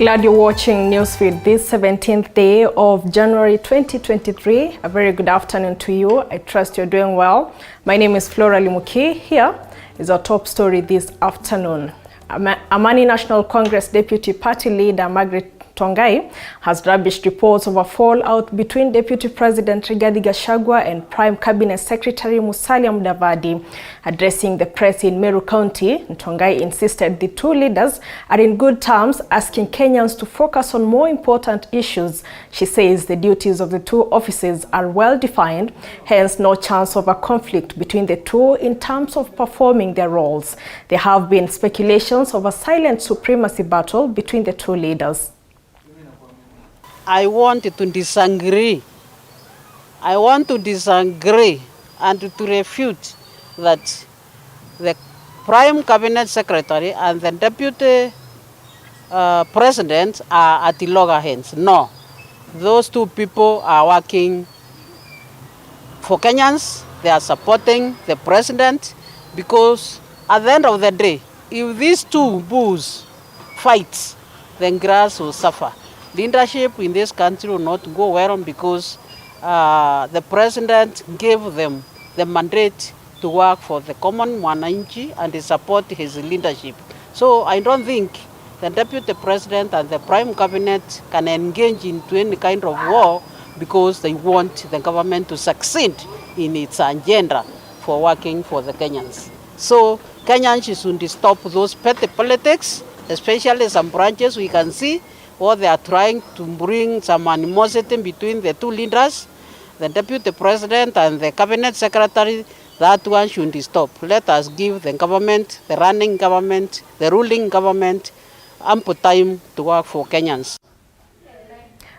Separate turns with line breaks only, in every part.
Glad you're watching Newsfeed this 17th day of January 2023. A very good afternoon to you. I trust you're doing well. My name is Flora Limuki. Here is our top story this afternoon. Amani National Congress Deputy Party Leader Margaret Tongai has rubbished reports of a fallout between Deputy President Rigathi Gachagua and Prime Cabinet Secretary Musalia Mudavadi. Addressing the press in Meru County, Tongai insisted the two leaders are in good terms, asking Kenyans to focus on more important issues. She says the duties of the two offices are well defined, hence no chance of a conflict between the two in terms of performing their roles. There have been speculations of a silent supremacy battle between the two leaders.
I want to disagree. I want to disagree and to refute that the Prime Cabinet Secretary and the Deputy President are at the loggerheads. No, those two people are working for Kenyans. They are supporting the President because at the end of the day, if these two bulls fight, then grass will suffer. Leadership in this country will not go well because the President gave them the mandate to work for the common mwananchi and to support his leadership. So I don't think the Deputy President and the Prime Cabinet can engage into any kind of war because they want the government to succeed in its agenda for working for the Kenyans. So Kenyans should stop those petty politics, especially some branches we can see or they are trying to bring some animosity between the two leaders, the Deputy President and the Cabinet Secretary. That one should stop. Let us give the government, the running government, the ruling government, ample time to work for Kenyans.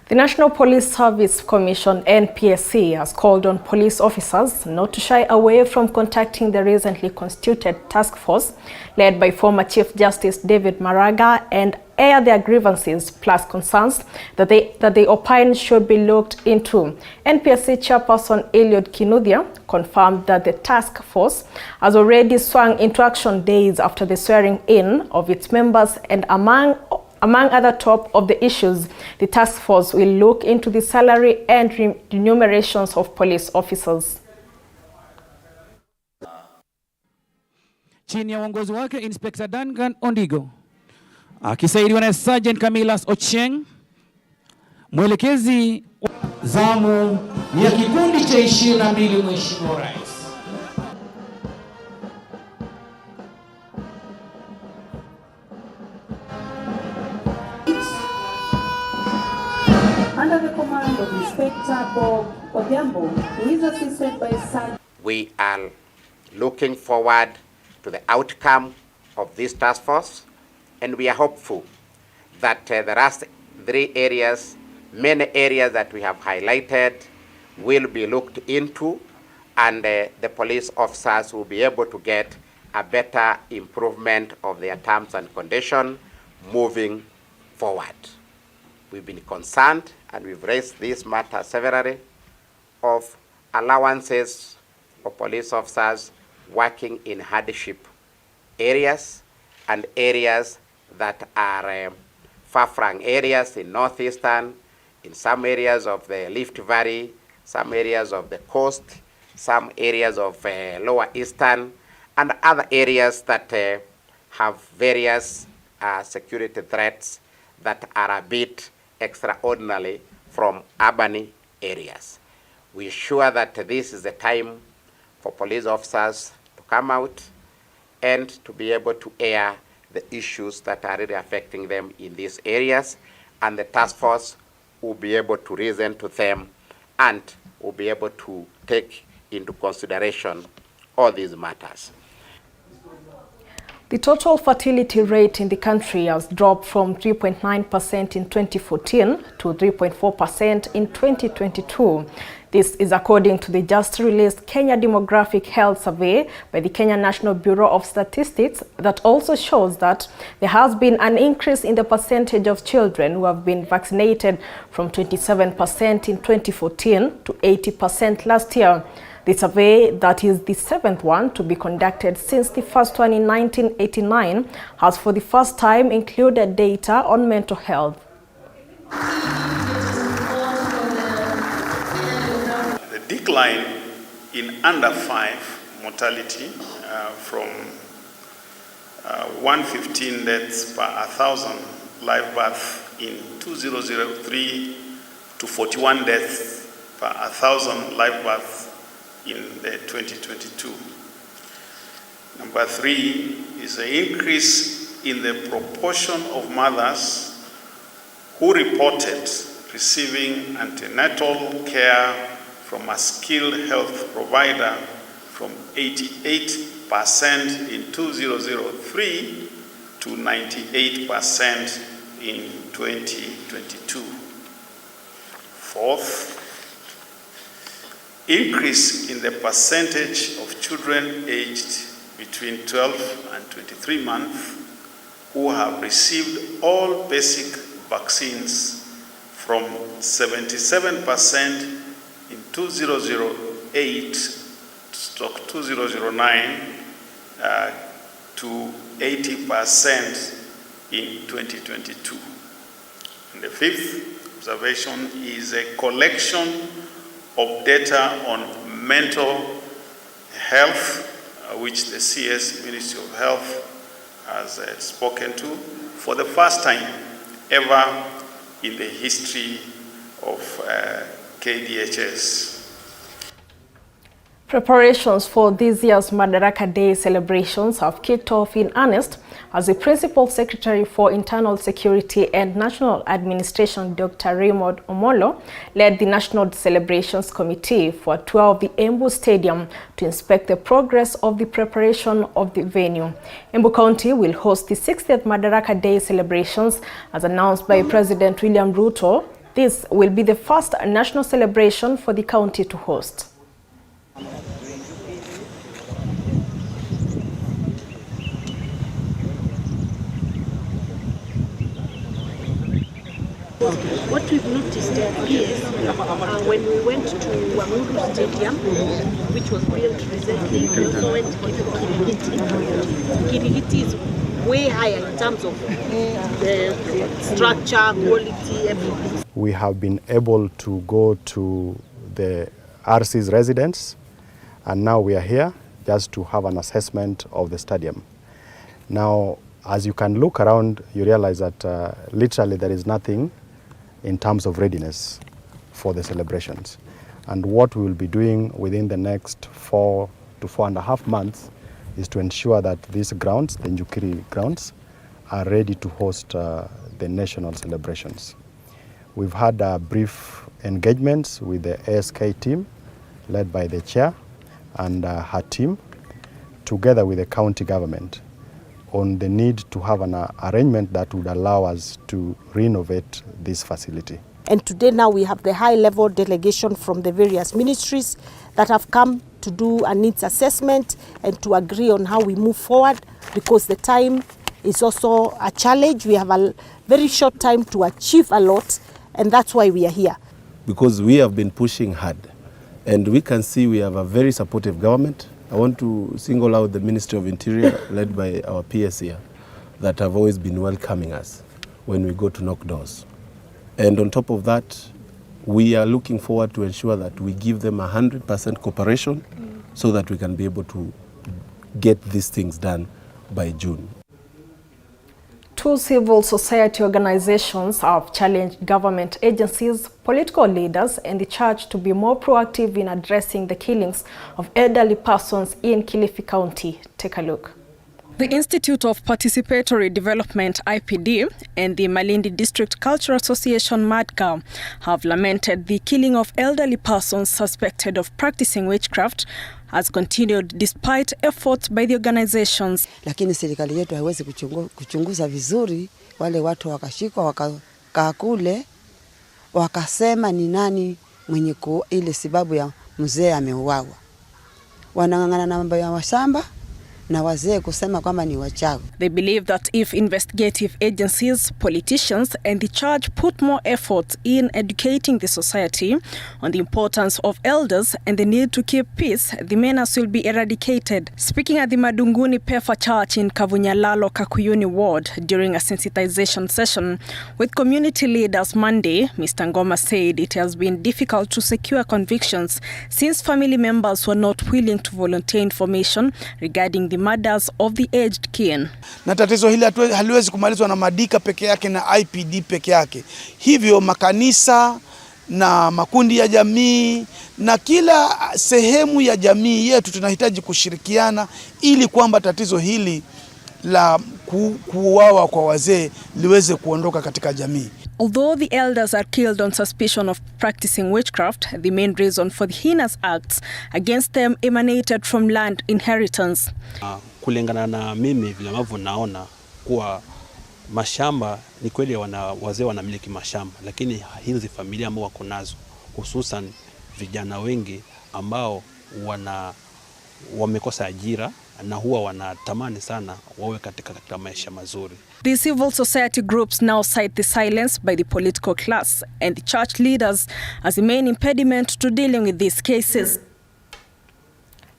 The National Police Service Commission, NPSC, has called on police officers not to shy away from contacting the recently constituted task force led by former Chief Justice David Madaraka and air their grievances plus concerns that they opine should be looked into. NPSC Chairperson Eliud Kinuthia confirmed that the task force has already swung into action days after the swearing in of its members, and among other top of the issues, the task force will look into the salary and remunerations of police officers.
Chini ya uongozi wake Inspector Duncan Ondigo akisaidiwa na Sergeant Camillus Ochieng, mwelekezi
zamu ya kikundi cha 22 Mheshimiwa Rais.
Under the command of Inspector Bob Odhiambo, who is assisted by Sergeant.
We are looking forward to the outcome of this task force, and we are hopeful that the last 3 areas, many areas that we have highlighted, will be looked into, and the police officers will be able to get a better improvement of their terms and conditions moving forward. We've been concerned, and we've raised this matter severally, of allowances for police officers working in hardship areas and areas that are far-flung areas in northeastern, in some areas of the Rift Valley, some areas of the coast, some areas of lower eastern, and other areas that have various security threats that are a bit extraordinary from urban areas. We are sure that this is the time for police officers to come out and to be able to air the issues that are really affecting them in these areas, and the task force will be able to reason to them and will be able to take into consideration all these matters.
The total fertility rate in the country has dropped from 3.9% in 2014 to 3.4% in 2022. This is according to the just released Kenya Demographic Health Survey by the Kenya National Bureau of Statistics that also shows that there has been an increase in the percentage of children who have been vaccinated from 27% in 2014 to 80% last year. The survey, that is the 7th one to be conducted since the first one in 1989, has for the first time included data on mental health.
The decline in under 5 mortality from 115 deaths per 1,000 live births in 2003 to 41 deaths per 1,000 live births in the 2022. Number 3 is an increase in the proportion of mothers who reported receiving antenatal care from a skilled health provider from 88% in 2003 to 98% in 2022. Fourth, increase in the percentage of children aged between 12 and 23 months who have received all basic vaccines from 77% in 2008-2009 to 80% in 2022. And the fifth observation is a collection of data on mental health, which the CS Ministry of Health has spoken to for the first time ever in the history of KDHS.
Preparations for this year's Madaraka Day celebrations have kicked off in earnest as the Principal Secretary for Internal Security and National Administration, Dr. Raymond Omolo, led the National Celebrations Committee for a tour of the Embu Stadium to inspect the progress of the preparation of the venue. Embu County will host the 60th Madaraka Day celebrations as announced by President William Ruto. This will be the first national celebration for the county to host.
What we've noticed is when we went to Meru Stadium, which was built recently, we also went to Kirigiti. Kirigiti is way higher in terms of the structure, quality, everything.
We have been able to go to the RC's residence, and now we are here just to have an assessment of the stadium. Now, as you can look around, you realize that literally there is nothing in terms of readiness for the celebrations. And what we will be doing within the next 4 to 4.5 months is to ensure that these grounds, the Njukiri grounds, are ready to host the national celebrations. We've had brief engagements with the ASK team, led by the chair and her team, together with the county government, on the need to have an arrangement that would allow us to renovate this facility.
And today now we have the high-level delegation from the various ministries that have come to do a needs assessment and to agree on how we move forward, because the time is also a challenge. We have a very short time to achieve a lot, and that's why we are here.
Because we have been pushing hard, and we can see we have a very supportive government. I want to single out the Ministry of Interior, led by our PS here, that have always been welcoming us when we go to knock doors. And on top of that, we are looking forward to ensure that we give them 100% cooperation so that we can be able to get these things done by June.
2 civil society organizations have challenged government agencies, political leaders, and the church to be more proactive in addressing the killings of elderly persons in Kilifi County. Take a look. The Institute of Participatory Development, IPD, and the Malindi District Cultural Association, MADCA, have lamented the killing of elderly persons suspected of practicing witchcraft has continued despite efforts by the organizations.
Lakini serikali yetu haiwezi kuchunguza vizuri. Wale watu wakashikwa wakakaa kule wakasema ni nani mwenye ile sababu ya mzee ameuawa. Wanangangana na mambo ya mashamba na wazee kusema kwamba ni wachawi.
They believe that if investigative agencies, politicians and the church put more effort in educating the society on the importance of elders and the need to keep peace, the menace will be eradicated. Speaking at the Madunguni Pefa Church in Kavunyalalo, Kakuyuni Ward during a sensitization session with community leaders Monday, Mr. Ngoma said it has been difficult to secure convictions since family members were not willing to volunteer information regarding the murders of the aged kin.
Na tatizo hili haliwezi kumalizwa na madika peke yake na IPD peke yake. Hivyo makanisa na makundi ya jamii na kila sehemu ya jamii yetu tunahitaji kushirikiana ili kwamba tatizo hili la kuuawa kwa wazee liweze kuondoka katika jamii.
Although the elders are killed on suspicion of practicing witchcraft, the main reason for the heinous acts against them emanated from land inheritance.
Kulingana na mimi vile ambavyo naona kuwa mashamba ni kweli wazee wanamiliki mashamba, lakini hizi familia ambao wako nazo hususan vijana wengi ambao wamekosa ajira na huwa wanatamani sana wawe katika maisha mazuri.
The civil society groups now cite the silence by the political class and the church leaders as the main impediment to dealing with these cases.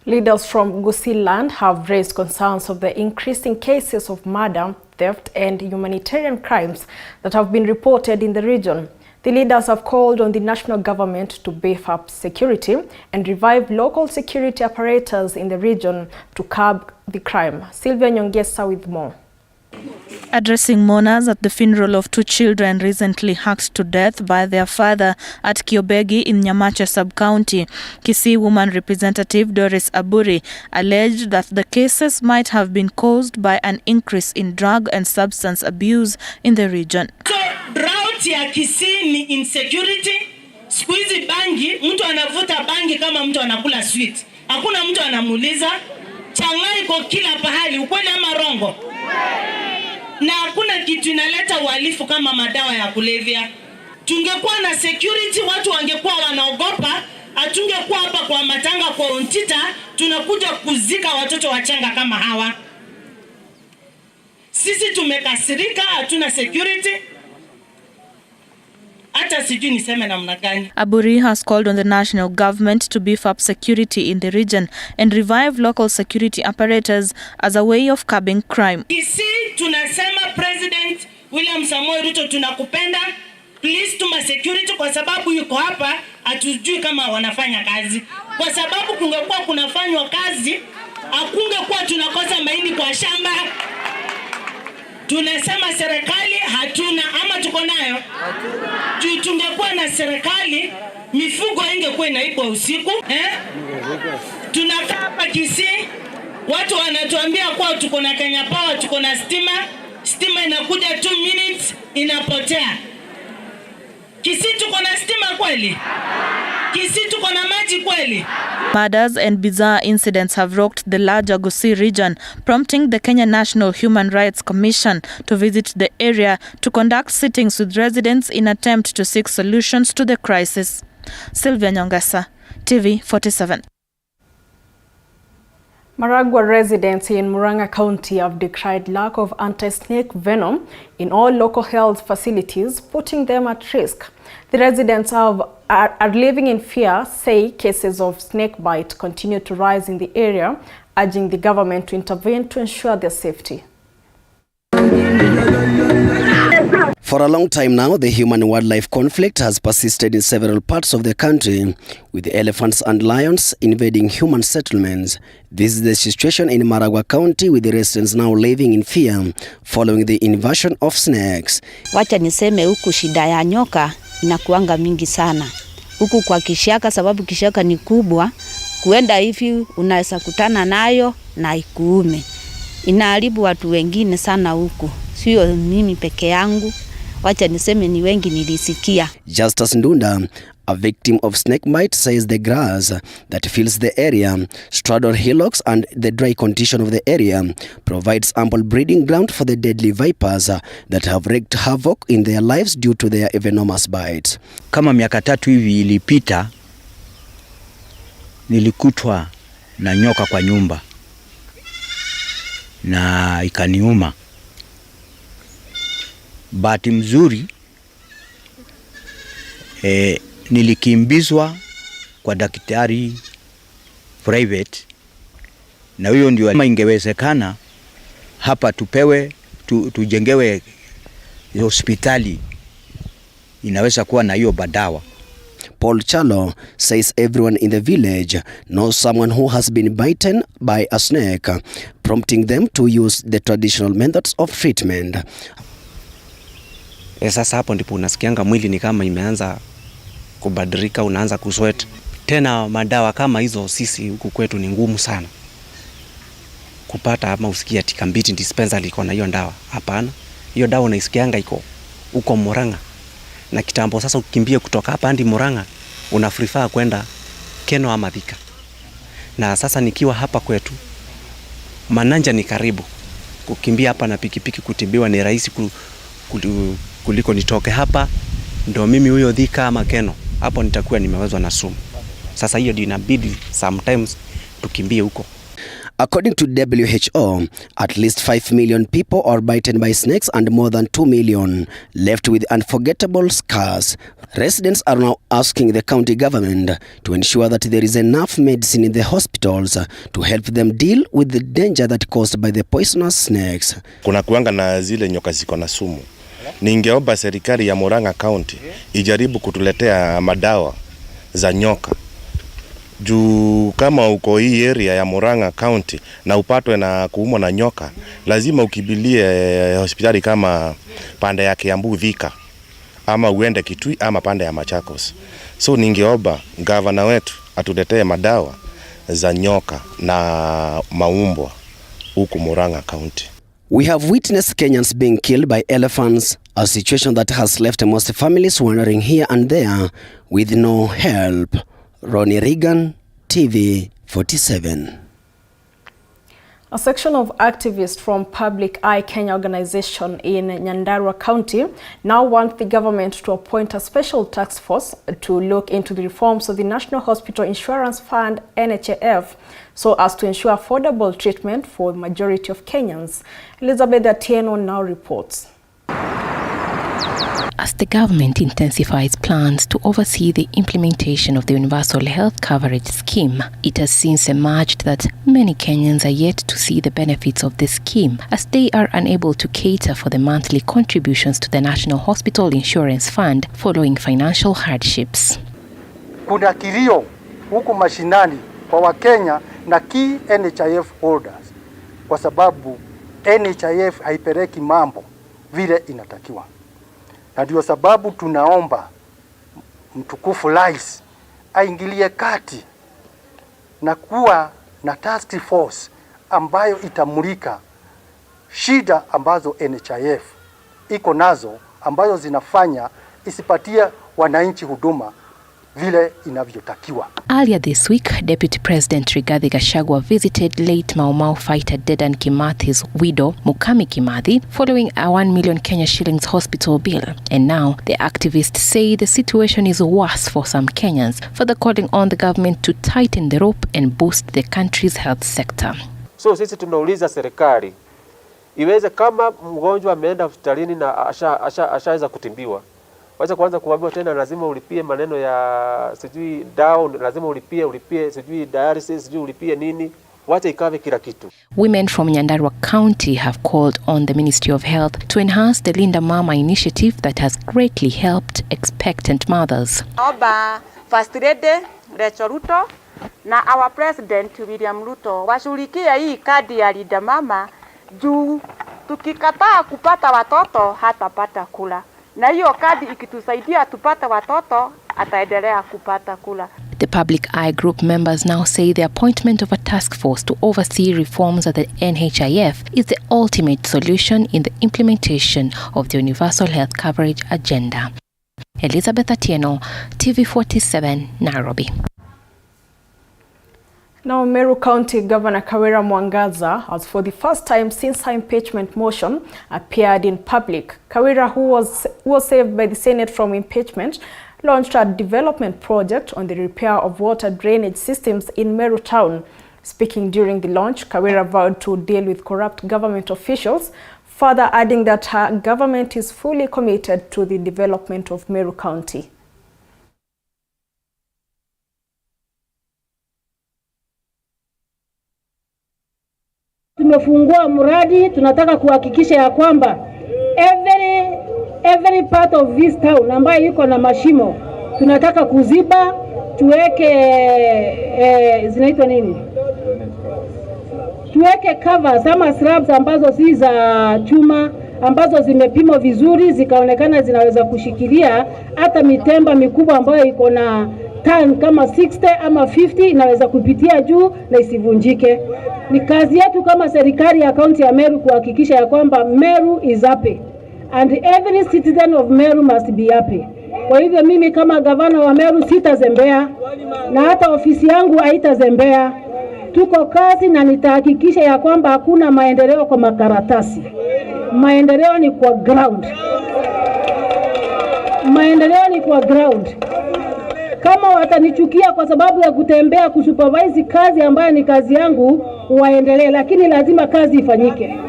Leaders from Gusii land have raised concerns of the increasing cases of murder, theft and humanitarian crimes that have been reported in the region. The leaders have called on the national government to beef up security and revive local security apparatus in the region to curb the crime. Sylvia Nyongesa with more.
Addressing mourners at the funeral of 2 children recently hacked to death by their father at Kiobegi in Nyamacha sub-county, Kisii woman representative Doris Aburi alleged that the cases might have been caused by an increase in drug and substance abuse in the region.
So, drought ya Kisii ni insecurity. Siku hizi bangi, mtu anavuta bangi kama mtu anakula sweet. Hakuna mtu anamuuliza. Changai kwa kila pahali, ukweli ama rongo? Na hakuna kitu inaleta uhalifu kama madawa ya kulevya. Tungekuwa na security, watu wangekuwa wanaogopa, atungekuwa hapa kwa matanga kwa untita, tunakuja kuzika watoto wachanga kama hawa. Sisi tumekasirika, hatuna security.
Aburi has called on the national government to beef up security in the region and revive local security apparatus as a way of curbing crime.
Kisii tunasema President William Samoei Ruto tunakupenda, please tuma security kwa sababu yuko hapa hatujui kama wanafanya kazi. Kwa sababu kungekuwa kunafanywa kazi, hakungekuwa tunakosa mahindi kwa shamba. Tunasema serikali hatuna ama tuko nayo? Hatuna. Tungekuwa na serikali, mifugo ingekuwa inaibwa usiku, Tunakaa hapa Kisii, watu wanatuambia kwa tuko na Kenya Power, tuko na stima, stima inakuja 2 minutes inapotea. Kisii tuko na stima kweli? Kisii tuko na maji kweli?
Murders and bizarre incidents have rocked the larger Gusii region, prompting the Kenya National Human Rights Commission to visit the area to conduct sittings with residents in attempt to seek solutions to the crisis. Sylvia Nyongesa, TV47.
Maragua residents in Murang'a County have decried lack of anti-snake venom in all local health facilities, putting them at risk. The residents are living in fear, say cases of snake bite continue to rise in the area, urging the government to intervene to ensure their safety.
For a long time now, the human-wildlife conflict has persisted in several parts of the country, with elephants and lions invading human settlements. This is the situation in Maragua County, with the residents now living in fear following the invasion of snakes.
Wacha niseme huku shida ya nyoka inakuanga mingi sana. Huku kwa kishaka, sababu kishaka ni kubwa, kuenda hivi unaweza kutana nayo na ikuume. Inaharibu watu wengine sana huku. Sio mimi peke yangu. Wacha niseme ni wengi nilisikia.
Justus Ndunda, a victim of snake bite, says the grass that fills the area, straddle hillocks and the dry condition of the area provides ample breeding ground for the deadly vipers that have wreaked havoc in their lives due to their venomous bites.
Kama miaka 3 hivi ilipita, nilikutwa na nyoka kwa nyumba. na ikaniuma. Bahati mzuri nilikimbizwa kwa daktari private, na huyo ndio kama ingewezekana hapa tujengewe hospitali inaweza kuwa na hiyo badawa.
Paul Chalo says everyone in the village knows someone who has been bitten by a snake, prompting them to use the traditional methods of treatment.
Sasa hapo ndipo unasikianga mwili ni kama imeanza kubadilika, unaanza kusweat. Tena madawa kama hizo sisi huku kwetu ni ngumu sana kupata, ama usikia ati Kambiti dispensary iko na hiyo dawa. Hapana, hiyo dawa unaisikianga iko uko Murang'a. Na kitambo sasa ukimbie kutoka hapa hadi Murang'a unafrefer kwenda Keno ama Thika. Na sasa nikiwa hapa kwetu Mananja ni karibu. Kukimbia hapa na pikipiki kutibiwa ni rahisi kuliko nitoke hapa ndio mimi huyo Thika ama Keno. Hapo nitakuwa nimewezwa na sumu. Sasa hiyo ndio inabidi sometimes tukimbie huko.
According to WHO, at least 5 million people are bitten by snakes and more than 2 million left with unforgettable scars. Residents are now asking the county government to ensure that there is enough medicine in the hospitals to help them deal with the danger that caused by the poisonous snakes.
Kuna kuanga na zile nyoka ziko na sumu. Ningeomba serikali ya Murang'a County ijaribu kutuletea madawa za nyoka. Juu kama uko hii area ya Murang'a County na upatwe na kuumwa na nyoka, lazima ukibilie hospitali kama pande ya Kiambu Thika, ama uende Kitui ama pande ya Machakos. So ningeomba governor wetu atuletee madawa za nyoka na maumbwa huku Murang'a County.
We have witnessed Kenyans being killed by elephants, a situation that has left most families wandering here and there with no help. Ronnie Regan, TV 47.
A section of activists from Public Eye Kenya organization in Nyandarua County now want the government to appoint a special task force to look into the reforms of the National Hospital Insurance Fund, NHIF, so as to ensure affordable treatment for the majority of Kenyans. Elizabeth Atieno now reports.
As the government intensifies plans to oversee the implementation of the Universal Health Coverage Scheme, it has since emerged that many Kenyans are yet to see the benefits of this scheme, as they are unable to cater for the monthly contributions to the National Hospital Insurance Fund following financial hardships.
Kuna kilio huku mashinani kwa Wakenya na key NHIF holders kwa sababu NHIF haipeleki mambo vile inatakiwa. Na ndio sababu tunaomba mtukufu rais aingilie kati na kuwa na task force ambayo itamulika shida ambazo NHIF iko nazo, ambayo zinafanya isipatie wananchi huduma vile inavyotakiwa.
Earlier this week, Deputy President Rigathi Gachagua visited late Mau Mau fighter Dedan Kimathi's widow, Mukami Kimathi, following a 1 million Kenya shillings hospital bill. And now, the activists say the situation is worse for some Kenyans, further calling on the government to tighten the rope and boost the country's health sector.
So sisi tunauliza serikali iweze, kama mgonjwa ameenda hospitalini na ashaweza kutimbiwa, wacha kwanza kuambiwa tena lazima ulipie maneno ya sijui down, lazima ulipie sijui dialysis, sijui ulipie nini, wacha ikave kila kitu.
Women from Nyandarua County have called on the Ministry of Health to enhance the Linda Mama initiative that has greatly helped expectant mothers.
Oba First Lady Rachel Ruto na our President William Ruto washughulikie hii kadi ya Linda Mama, juu tukikataa kupata watoto hatapata kula. Na hiyo kadi ikitusaidia tupata watoto, ataendelea kupata kula.
The Public Eye Group members now say the appointment of a task force to oversee reforms at the NHIF is the ultimate solution in the implementation of the Universal Health Coverage agenda. Elizabeth Atieno, TV 47, Nairobi.
Now, Meru County Governor Kawira Mwangaza has, for the first time since her impeachment motion, appeared in public. Kawira, who was saved by the Senate from impeachment, launched a development project on the repair of water drainage systems in Meru town. Speaking during the launch, Kawira vowed to deal with corrupt government officials, further adding that her government is fully committed to the development of Meru County.
Tumefungua mradi, tunataka kuhakikisha ya kwamba every part of this town ambayo iko na mashimo tunataka kuziba, tuweke zinaitwa nini? Tuweke covers ama slabs ambazo si za chuma, ambazo zimepimwa vizuri zikaonekana zinaweza kushikilia hata mitemba mikubwa ambayo iko na tan kama 60 ama 50 inaweza kupitia juu na isivunjike. Ni kazi yetu kama serikali ya kaunti ya Meru kuhakikisha ya kwamba Meru is happy and every citizen of Meru must be happy. Kwa hivyo mimi kama gavana wa Meru sitazembea na hata ofisi yangu haitazembea. Tuko kazi na nitahakikisha ya kwamba hakuna maendeleo kwa makaratasi. Maendeleo ni kwa ground. Maendeleo ni kwa ground. Kama watanichukia kwa sababu ya kutembea kusupervise kazi ambayo ni kazi yangu, waendelee, lakini lazima kazi ifanyike.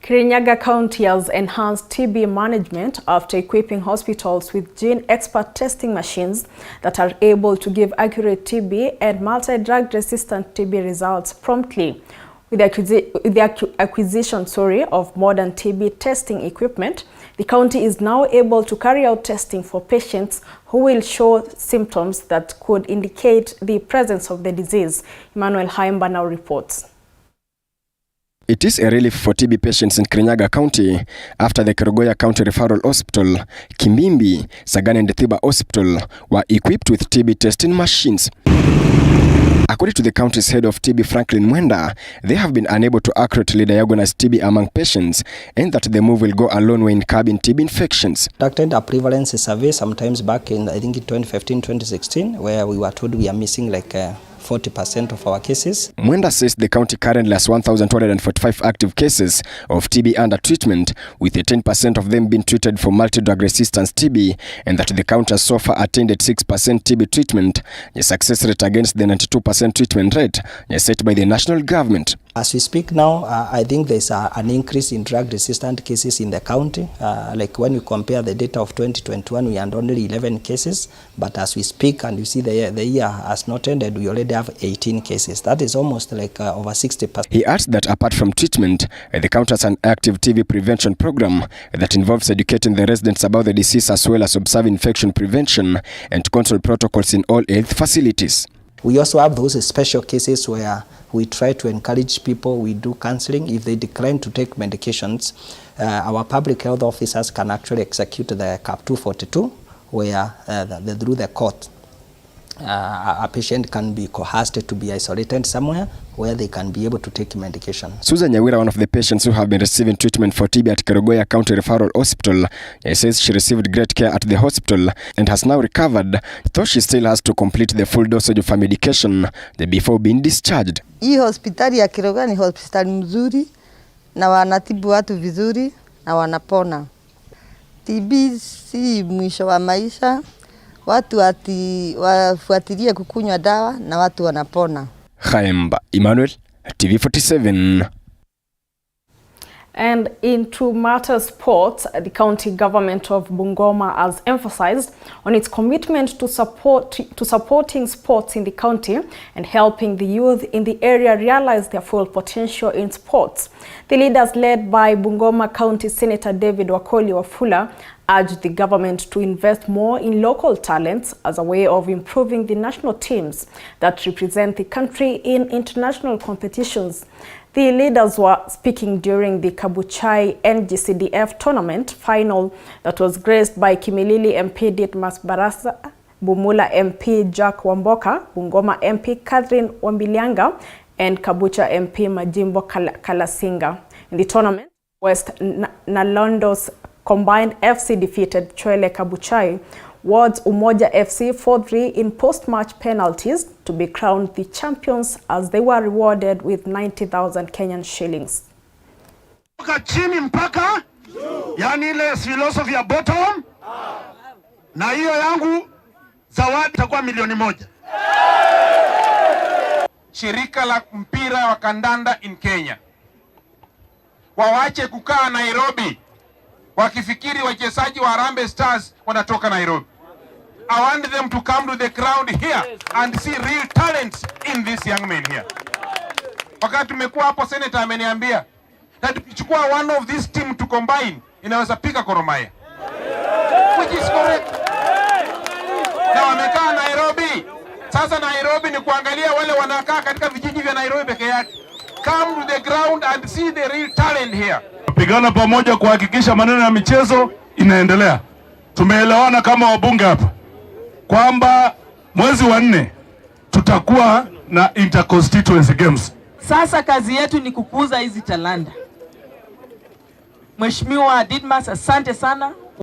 Kirinyaga County has enhanced TB management after equipping hospitals with gene expert testing machines that are able to give accurate TB and multi-drug resistant TB results promptly. With the acquisition of modern TB testing equipment, the county is now able to carry out testing for patients who will show symptoms that could indicate the presence of the disease. Emmanuel Haimba now reports.
It is a relief for TB patients in Kirinyaga County after the Kerugoya County Referral Hospital, Kimbimbi, Sagana and Thiba Hospital were equipped with TB testing machines. According to the county's head of TB, Franklin Mwenda, they have been unable to accurately diagnose TB among patients and that the move will go a long way in curbing TB infections.
Conducted a prevalence survey sometimes back in, I think, in 2015-2016, where we were told we are missing like 40% of our cases.
Mwenda says the county currently has 1,245 active cases of TB under treatment, with 10% of them being treated for multi-drug resistance TB, and that the county has so far attained 6% TB treatment, a success rate against the 92% treatment rate set by the national government.
As we speak now, I think there's an increase in drug-resistant cases in the county. Like when you compare the data of 2021, we had only 11 cases, but as we speak and you see the year has not ended, we already have 18 cases. That is almost like over 60%.
He adds that apart from treatment, the county has an active TB prevention program that involves educating the residents about the disease as well as observing infection prevention and control protocols in all health facilities.
We also have those special cases where we try to encourage people, we do counseling. If they decline to take medications, our public health officers can actually execute the CAP 242, where through the court, a patient can be coerced to be isolated somewhere where they can be able to take medication.
Susan Nyawira, one of the patients who have been receiving treatment for TB at Kerugoya County Referral Hospital, says she received great care at the hospital and has now recovered, though she still has to complete the full dosage of her medication before being discharged.
Hii hospitali ya Kerugoya ni hospitali mzuri na wanatibu watu vizuri na wanapona. TB si mwisho wa maisha. Watu wafuatilie kukunywa dawa na watu wanapona.
Haimba Emmanuel, TV47.
And into matters sports, the county government of Bungoma has emphasized on its commitment to supporting sports in the county and helping the youth in the area realize their full potential in sports. The leaders led by Bungoma County Senator David Wakoli Wafula urged the government to invest more in local talents as a way of improving the national teams that represent the country in international competitions. The leaders were speaking during the Kabuchai NGCDF tournament final that was graced by Kimilili MP Ditmas Barasa, Bumula MP Jack Wamboka, Bungoma MP Catherine Wambilianga, and Kabucha MP Majimbo Kalasinga. In the tournament, West Nalondo's combined FC defeated Chwele Kabuchai, Wards Umoja FC 4-3 in post-match penalties to be crowned the champions as they were rewarded with 90,000 Kenyan shillings.
Chini mpaka, yani ile philosophy ya bottom, na hiyo yangu zawadi itakuwa milioni 1.
shirika la mpira wa kandanda in Kenya wawache kukaa Nairobi wakifikiri wachezaji wa Harambee Stars wanatoka Nairobi. I want them to come to the ground here and see real talents in this young men here. Wakati tumekuwa hapo, senator ameniambia na tukichukua one of this team to combine inaweza pika Gor Mahia, which is correct. Na wamekaa Nairobi. Sasa Nairobi ni kuangalia wale wanakaa katika vijiji vya Nairobi peke yake. Come to the ground and see the real talent here.
Pigana pamoja kuhakikisha maneno ya michezo inaendelea. Tumeelewana kama wabunge hapa kwamba mwezi wa 4 tutakuwa na interconstituency games.
Sasa kazi yetu ni kukuza hizi talanta. Mheshimiwa Didmas, asante sana